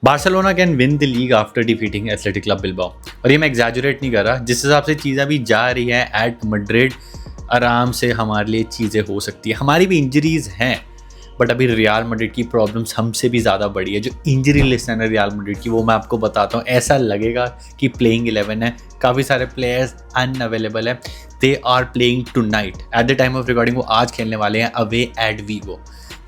Barcelona can win the league after defeating athletic Club Bilbao. और ये मैं एग्जैजुरेट नहीं कर रहा, जिस हिसाब से चीज़ें अभी जा रही हैं एट मैड्रिड, आराम से हमारे लिए चीज़ें हो सकती है। हमारी भी इंजरीज हैं, बट अभी रियल मैड्रिड की प्रॉब्लम्स हमसे भी ज़्यादा बड़ी है। जो इंजरी लिस्ट है ना रियल मैड्रिड की, वो मैं आपको बताता हूँ। ऐसा लगेगा कि प्लेइंग 11 है, काफ़ी सारे प्लेयर्स अनअवेलेबल है। They are playing tonight at the time of recording. वो आज खेलने वाले हैं अवे एट वीवो।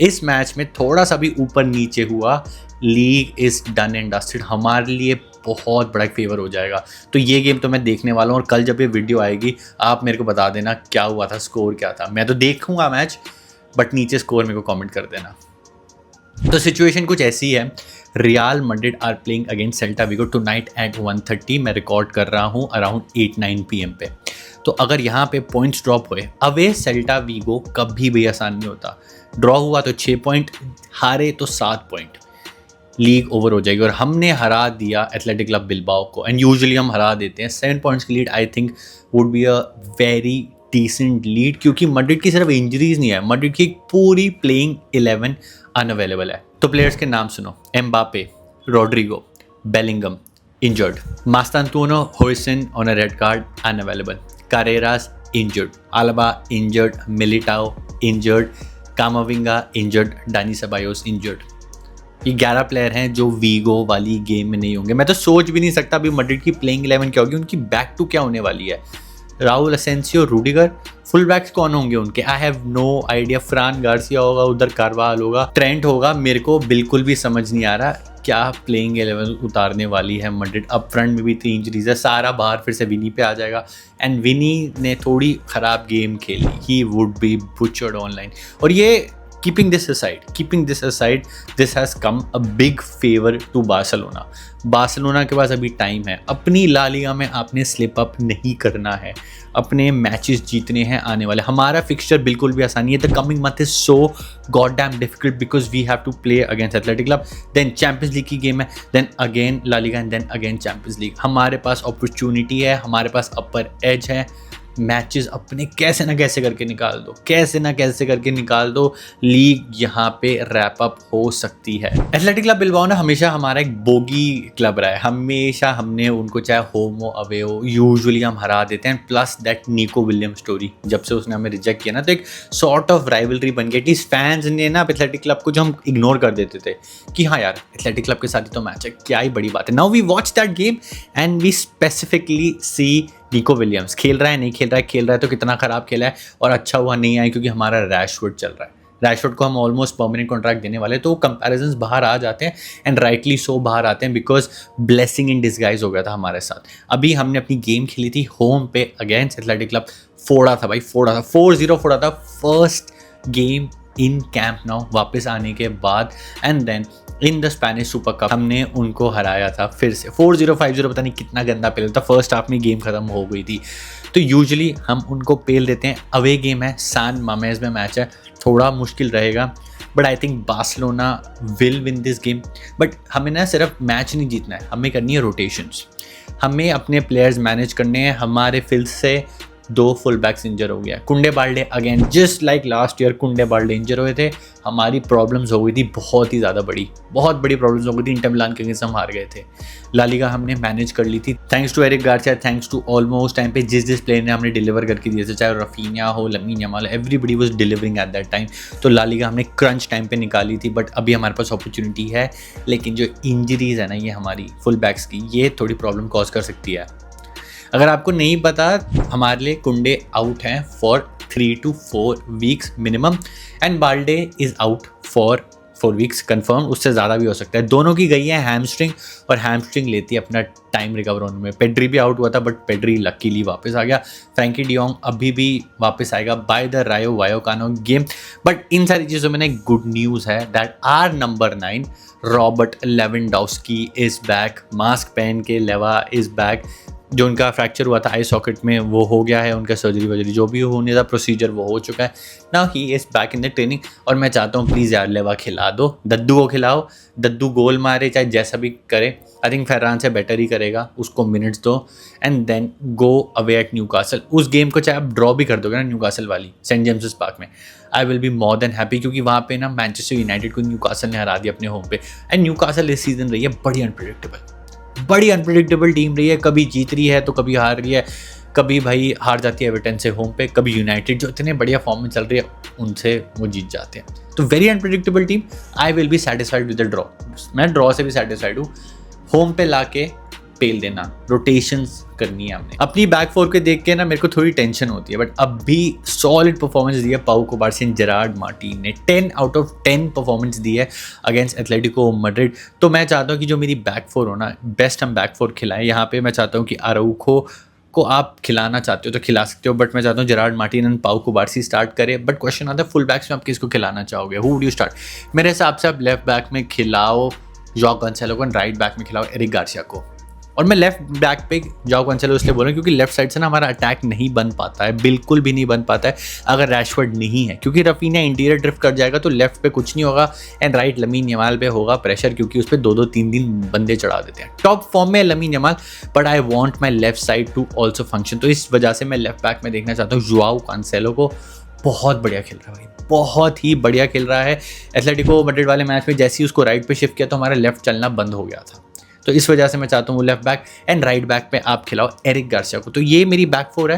इस मैच में थोड़ा सा भी ऊपर नीचे हुआ, league is done and dusted. हमारे लिए बहुत बड़ा फेवर हो जाएगा। तो ये गेम तो मैं देखने वाला हूँ, और कल जब ये वीडियो आएगी आप मेरे को बता देना क्या हुआ था, स्कोर क्या था। मैं तो देखूंगा मैच, बट नीचे स्कोर मेरे को कमेंट कर देना। तो सिचुएशन कुछ ऐसी है, Real Madrid are playing against Celta Vigo tonight at 1:30। मैं रिकॉर्ड कर रहा हूँ अराउंड 8-9 PM पे। तो अगर यहाँ पे पॉइंट्स ड्रॉप हुए, अवे सेल्टा विगो कभी भी आसान नहीं होता। ड्रॉ हुआ तो 6 पॉइंट, हारे तो 7 पॉइंट, लीग ओवर हो जाएगी। और हमने हरा दिया एथलेटिक क्लब बिल्बाओ को, एंड यूजुअली हम हरा देते हैं। 7 पॉइंट्स की lead I think would be a very decent lead, क्योंकि मैड्रिड की सिर्फ इंजरीज नहीं है, मैड्रिड की पूरी प्लेइंग 11 अनअवेलेबल है। तो प्लेयर्स के नाम सुनो: Mbappe, Rodrygo, Bellingham injured, Mastantuono Huijsen on a red card unavailable, Carreras injured, Alaba injured, Militao injured, Camavinga injured, Dani Ceballos injured. ये 11 प्लेयर हैं जो वीगो वाली गेम में नहीं होंगे। मैं तो सोच भी नहीं सकता अभी मैड्रिड की प्लेइंग 11 क्या होगी, उनकी बैक टू क्या होने वाली है। Raul Asencio, Rudiger, full backs कौन होंगे उनके, I have no idea. Fran Garcia होगा, उधर कारवाल होगा, ट्रेंट होगा। मेरे को बिल्कुल भी समझ नहीं आ रहा क्या प्लेइंग 11 उतारने वाली है मैड्रिड। अप फ्रंट में भी 3 इंजरीज है, सारा बाहर फिर से विनी पे आ जाएगा। एंड विनी ने थोड़ी खराब गेम खेली, he would be butchered online. और ये keeping this aside, this has come a big favor to Barcelona. Barcelona के पास अभी टाइम है, अपनी ला लीगा में आपने स्लिप अप नहीं करना है, अपने मैचेस जीतने हैं आने वाले। हमारा फिक्सचर बिल्कुल भी आसानी है। The coming month is so god damn difficult because we have to play against Athletic Club, then Champions League की गेम है, then again La Liga and then again Champions League. हमारे पास अपॉर्चुनिटी है, हमारे पास अपर एज है। Matches अपने कैसे ना कैसे करके निकाल दो, लीग यहाँ पे रैप अप हो सकती है। एथलेटिक क्लब बिल्बाओ ना हमेशा हमारा एक बोगी क्लब रहा है। हमेशा हमने उनको चाहे होम हो अवे हो, यूजुअली हम हरा देते हैं। प्लस दैट निको विलियम स्टोरी, जब से उसने हमें रिजेक्ट किया ना, तो एक सॉर्ट ऑफ राइवलरी बन गई। इस फैंस ने ना एथलेटिक क्लब को जो हम इग्नोर कर देते थे कि हाँ यार एथलेटिक क्लब के साथ ही तो मैच है, क्या ही बड़ी बात है। Now we watch that game and we specifically see Nico Williams खेल रहा है, नहीं खेल रहा है तो कितना खराब खेला है। और अच्छा हुआ नहीं आया, क्योंकि हमारा रैशवर्ड चल रहा है। रैशवर्ड को हम ऑलमोस्ट परमानेंट कॉन्ट्रैक्ट देने वाले, तो कंपैरिजंस बाहर आ जाते हैं। एंड राइटली सो बाहर आते हैं, बिकॉज ब्लेसिंग इन डिस्गाइज हो गया था हमारे साथ। अभी हमने अपनी गेम खेली थी होम पे अगेंस्ट एथलेटिक क्लब, फोड़ा था 4-0 फोड़ा था first game in camp now वापस आने के बाद। And then in the Spanish Super Cup हमने उनको हराया था फिर से 4-0 5-0, पता नहीं कितना गंदा पेल था। फर्स्ट हाफ में गेम खत्म हो गई थी। तो यूजुअली हम उनको पेल देते हैं। अवे गेम है, सान मामेज में मैच है, थोड़ा मुश्किल रहेगा, but I think Barcelona will win this game. But हमें ना सिर्फ मैच नहीं जीतना है, हमें करनी है रोटेशंस, हमें अपने प्लेयर्स मैनेज करने हैं। हमारे फिर से 2 फुल बैक्स इंजर हो गया। कुंडे Balde again just like last year कुंडे बाल्डे इंजर हुए थे। हमारी प्रॉब्लम्स हो गई थी बहुत ही ज़्यादा बहुत बड़ी प्रॉब्लम्स हो गई थी। इंटर मिलान के अगेंस्ट हम हार गए थे। ला लीगा हमने मैनेज कर ली थी, thanks to Eric Garcia, thanks to almost time पे जिस प्लेयर ने हमने डिलीवर करके दिए थे, चाहे रफीनिया हो, lamin Yamal, everybody was delivering at that time. तो ला लीगा हमने क्रंच टाइम पे निकाली थी। बट अभी हमारे पास अपॉर्चुनिटी है, लेकिन जो इंजरीज है ना ये हमारी फुल बैक्स की, ये थोड़ी प्रॉब्लम कॉज कर सकती है। अगर आपको नहीं पता, हमारे लिए कुंडे आउट हैं for 3 to 4 weeks minimum, and Balde is out for 4 weeks confirm, उससे ज़्यादा भी हो सकता है। दोनों की गई है हैमस्ट्रिंग, और हैमस्ट्रिंग लेती है अपना टाइम रिकवर होने में। पेड्री भी आउट हुआ था, बट पेड्री लकीली वापस आ गया। फ्रैंकी डियोंग अभी भी वापस आएगा बाय द रायो वायोकानो गेम। बट इन सारी चीज़ों में ना एक गुड न्यूज़ है, that our number 9 Robert Lewandowski is back. Mask पहन के लेवा इज़ बैक। जो उनका फ्रैक्चर हुआ था आई सॉकेट में वो हो गया है, उनका सर्जरी वर्जरी जो भी होने था प्रोसीजर वो हो चुका है। Now he is back in the training और मैं चाहता हूँ प्लीज़ यार लेवा खिला दो, दद्दू को खिलाओ, दद्दू गोल मारे चाहे जैसा भी करे। आई थिंक फरहान से बेटर ही करेगा, उसको मिनट्स दो and then go away at Newcastle. उस गेम को चाहे आप ड्रॉ भी कर दोगे ना न्यूकासल वाली सेंट जेम्स पार्क में, I will be more than happy, क्योंकि वहाँ पे ना मैनचेस्टर यूनाइटेड को न्यूकासल ने हरा दिया अपने होम पे। एंड न्यूकासल इस सीजन रही है बड़ी अनप्रिडिक्टेबल टीम रही है, कभी जीत रही है तो कभी हार रही है, कभी भाई हार जाती है एवर्टन से होम पे, कभी यूनाइटेड जो इतने बढ़िया फॉर्म में चल रही है उनसे वो जीत जाते हैं। तो very unpredictable team. I will be satisfied with the draw, मैं ड्रॉ से भी सेटिस्फाइड हूँ। होम पे लाके पेल देना, रोटेशंस करनी है हमने। अपनी बैक फोर के देख के ना मेरे को थोड़ी टेंशन होती है, बट अब भी सॉलिड परफॉर्मेंस दी है पाउ कुबार्सी एंड जेरार्ड मार्टिन ने। 10 आउट ऑफ 10 परफॉर्मेंस दी है अगेंस्ट एथलेटिको मैड्रिड। तो मैं चाहता हूँ कि जो मेरी बैक फोर हो ना, बेस्ट हम बैक फोर खिलाएं। यहाँ पे मैं चाहता हूँ कि आराउखो को आप खिलाना चाहते हो तो खिला सकते हो, बट मैं चाहता हूँ जेरार्ड मार्टिन एंड पाउ कुबार्सी स्टार्ट करे। बट क्वेश्चन आता है फुल बैक्स में आप किसको खिलाना चाहोगे, हु वुड यू स्टार्ट? मेरे हिसाब से आप लेफ्ट बैक में खिलाओ जॉ कैंसेलो को, राइट बैक में खिलाओ एरिक गार्सिया को। और मैं लेफ्ट बैक पे जॉ कैंसेलो इसलिए बोल रहा हूँ क्योंकि लेफ्ट साइड से ना हमारा अटैक नहीं बन पाता है, बिल्कुल भी नहीं बन पाता है अगर रैशफोर्ड नहीं है, क्योंकि रफीनिया इंटीरियर ड्रिफ्ट कर जाएगा तो लेफ्ट पे कुछ नहीं होगा एंड राइट लमीन यमाल पे होगा प्रेशर, क्योंकि उस पर 2-2 3-3 बंदे चढ़ा देते हैं। टॉप फॉर्म में Lamine Yamal, but I want my left side to also function. तो इस वजह से मैं लेफ्ट बैक में देखना चाहता हूँ जोआओ कैंसेलो को। बहुत बढ़िया खेल रहा है भाई, बहुत ही बढ़िया खेल रहा है। एथलेटिको मैड्रिड वाले मैच में जैसे ही उसको राइट पे शिफ्ट किया तो हमारा लेफ्ट चलना बंद हो गया था। तो इस वजह से मैं चाहता हूँ वो left back and right back पे आप खिलाओ एरिक गार्सिया को। तो ये मेरी बैक फोर है।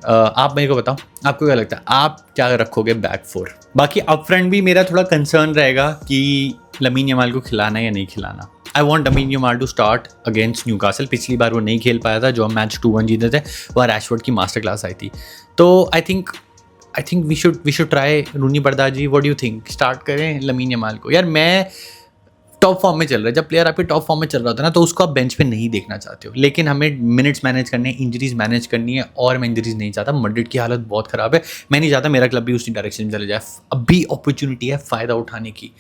आप मेरे को बताओ आपको क्या लगता है, आप क्या रखोगे बैक फोर? बाकी अप फ्रंट भी मेरा थोड़ा कंसर्न रहेगा कि लमीन यमाल को खिलाना या नहीं खिलाना। I want Lamine Yamal to start against Newcastle. पिछली बार वो नहीं खेल पाया था, जो हम मैच 2-1 जीते थे, वह रैशफोर्ड की मास्टर क्लास आई थी। तो I think we should try Roony Bardghji. What do you think, start करें लमीन यमाल को? यार मैं टॉप फॉर्म में चल रहा है, जब प्लेयर आपके टॉप फॉर्म में चल रहा होता है ना तो उसको आप बेंच पे नहीं देखना चाहते हो, लेकिन हमें मिनट्स मैनेज करने हैं, इंजरीज मैनेज करनी है, और मैं इंजरीज नहीं चाहता। मैड्रिड की हालत बहुत ख़राब है, मैं नहीं चाहता मेरा क्लब भी उसी डायरेक्शन में चले जाए। अभी अपॉर्चुनिटी है फ़ायदा उठाने की,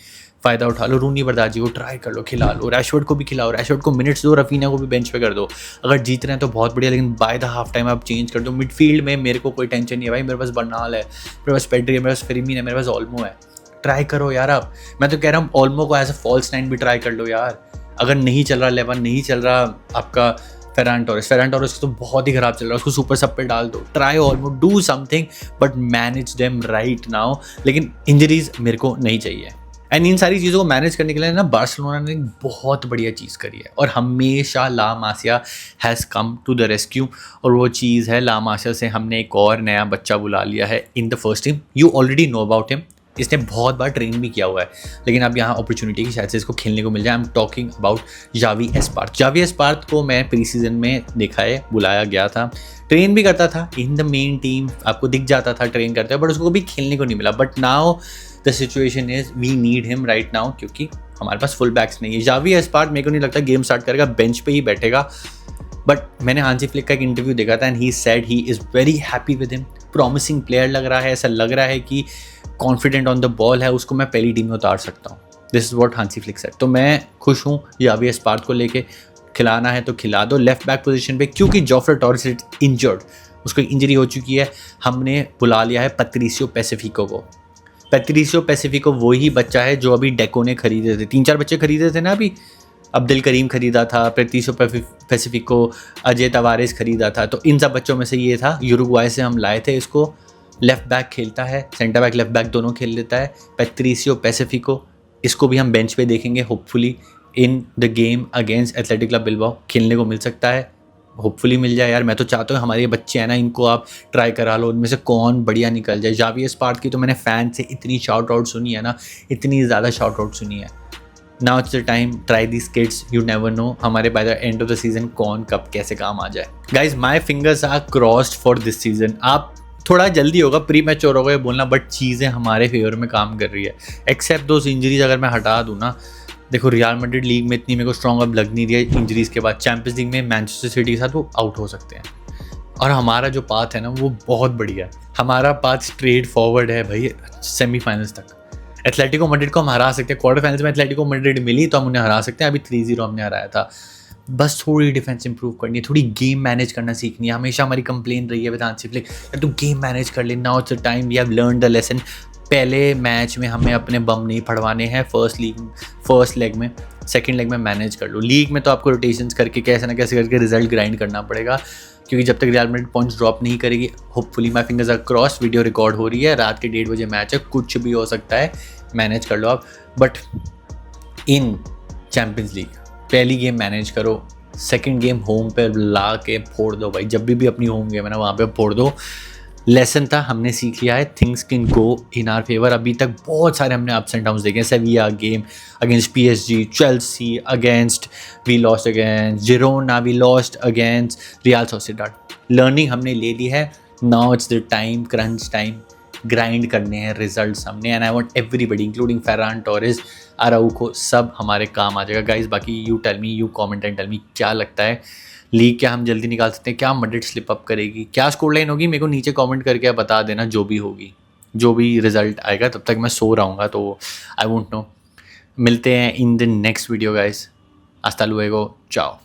फ़ायदा उठा लो। रूनी बरदाजी को ट्राई कर लो, खिला लो, रैशफोर्ड को भी खिलाओ, रैशफोर्ड को मिनट्स दो, रफीना को भी बेंच पे कर दो। अगर जीत रहे हैं तो बहुत बढ़िया, लेकिन बाय द हाफ टाइम आप चेंज कर दो। मिडफील्ड में मेरे को कोई टेंशन नहीं है भाई, मेरे पास बर्नाल है, मेरे पास पेड्री है, मेरे पास फेर्मिन है, मेरे पास ओल्मो है। ट्राई करो यार आप। मैं तो कह रहा हूँ ओल्मो को एज अ फॉल्स नाइन भी ट्राई कर लो यार। अगर नहीं चल रहा लेवन, नहीं चल रहा आपका फेरान टोरेस तो बहुत ही ख़राब चल रहा है, उसको सुपर सब पे डाल दो। Try Olmo, do something but manage them right now. लेकिन इंजरीज मेरे को नहीं चाहिए। एंड इन सारी चीज़ों को मैनेज करने के लिए ना बार्सिलोना ने बहुत बढ़िया चीज़ करी है, और हमेशा La Masia has come to the rescue. और वो चीज़ है, ला मासिया से हमने एक और नया बच्चा बुला लिया है in the first team. You already know about him, इसने बहुत बार ट्रेन भी किया हुआ है, लेकिन अब यहाँ अपॉर्चुनिटी की शायद से इसको खेलने को मिल जाए। I am talking about Xavi Espart. Xavi Espart को मैं प्री सीजन में देखा है, बुलाया गया था, ट्रेन भी करता था इन द मेन टीम, आपको दिख जाता था ट्रेन करते हुए, बट उसको कभी खेलने को नहीं मिला। But now the situation is we need him right now, क्योंकि हमारे पास फुल बैक्स नहीं है। जावी एस्पार्थ मेरे को नहीं लगता गेम स्टार्ट करेगा, बेंच पे ही बैठेगा। बट मैंने हांसी फ्लिक का एक इंटरव्यू देखा था and he said he is very happy with him. Promising player लग रहा है, ऐसा लग रहा है कि कॉन्फिडेंट ऑन द बॉल है, उसको मैं पहली टीम में उतार सकता हूँ। This is what Hansi Flick said. तो मैं खुश हूँ, जावी एस्पार्थ को लेके खिलाना है तो खिला दो लेफ्ट बैक पोजीशन पे, क्योंकि जोफ्रे टोरेस इज इंजर्ड, उसको इंजरी हो चुकी है। हमने बुला लिया है पैट्रिसियो पेसिफिको को। पैट्रिसियो पेसिफिको वही बच्चा है जो अभी डेको ने खरीदे थे, 3-4 बच्चे खरीदे थे ना अभी। अब्दुल करीम खरीदा था, पैट्रिसियो पेसिफिको, अजय तवारेस खरीदा था, तो इन सब बच्चों में से ये था। यूरुग्वाई से हम लाए थे इसको। लेफ्ट बैक खेलता है, सेंटर बैक लेफ्ट बैक दोनों खेल लेता है पैट्रिसियो पेसिफिको। इसको भी हम बेंच पे देखेंगे hopefully in the game against Athletic club Bilbao, खेलने को मिल सकता है, होपफुली मिल जाए यार। मैं तो चाहता हूँ हमारे बच्चे हैं ना, इनको आप ट्राई करा लो, उनमें से कौन बढ़िया निकल जाए। जावी एस्पार्थ की तो मैंने फ़ैन से इतनी शाउट आउट सुनी है ना, इतनी ज़्यादा शाउट आउट सुनी है। Now it's the time, try this kids, you never know हमारे by the end of the season कौन कब कैसे काम आ जाए। Guys my fingers are crossed for this season. आप थोड़ा जल्दी होगा, प्री मैच्योर होगा ये बोलना, बट चीज़ें हमारे फेवर में काम कर रही है। एक्सेप्ट दोस इंजरीज अगर मैं हटा दूँ ना, देखो रियल मैड्रिड लीग में इतनी मेरे को स्ट्रॉन्ग अब लग नहीं रही है इंजरीज़ के बाद। चैंपियंस लीग में मैनचेस्टर सिटी के साथ वो आउट हो सकते हैं, और हमारा जो पाथ है ना वो बहुत बढ़िया है। हमारा पाथ स्ट्रेट फॉरवर्ड है भाई सेमीफाइनल्स तक। एथलेटिको मैड्रिड को हम हरा सकते हैं, क्वार्टर फाइनल्स में एथलेटिको मैड्रिड मिली तो हम उन्हें हरा सकते हैं। अभी 3-0 हमने हराया था। बस थोड़ी डिफेंस इंप्रूव करनी है, थोड़ी गेम मैनेज करना सीखनी है। हमेशा हमारी कंप्लेन रही है विद हांसी फ्लिक, यार तू गेम मैनेज कर ले, now it's the time, we have learn the lesson. पहले मैच में हमें अपने बम नहीं फड़वाने हैं फर्स्ट लेग में, सेकंड लेग में मैनेज कर लो। लीग में तो आपको रोटेशंस करके कैसे ना कैसे करके रिजल्ट ग्राइंड करना पड़ेगा, क्योंकि जब तक रियल मैड्रिड पॉइंट्स ड्रॉप नहीं करेगी, hopefully my fingers are cross, video record हो रही है, रात के 1:30 बजे मैच है, कुछ भी हो सकता है, मैनेज कर लो आप। बट इन चैम्पियंस लीग पहली गेम मैनेज करो, सेकंड गेम होम पे ला के फोड़ दो भाई, जब भी अपनी होम गेम है ना वहाँ पे फोड़ दो। लेसन था, हमने सीख लिया है, things can go in our favour. अभी तक बहुत सारे हमने अप्स एंड डाउन्स देखे हैं, Sevilla game against PSG, Chelsea against, we lost against Girona, we lost against Real Sociedad. Learning हमने ले ली है, now it's the time, crunch time, grind करने हैं रिजल्ट्स हमने। And I want everybody including Ferran Torres, Araujo, सब हमारे काम आ जाएगा गाइज। बाकी you tell me, you comment and tell me क्या लगता है, लीग क्या हम जल्दी निकाल सकते हैं, क्या मैड्रिड स्लिप अप करेगी, क्या स्कोर लाइन होगी, मेरे को नीचे कमेंट करके बता देना। जो भी होगी, जो भी रिजल्ट आएगा, तब तक मैं सो रहा तो आई वोंट नो। मिलते हैं in the next video guys, हasta luego, चाओ।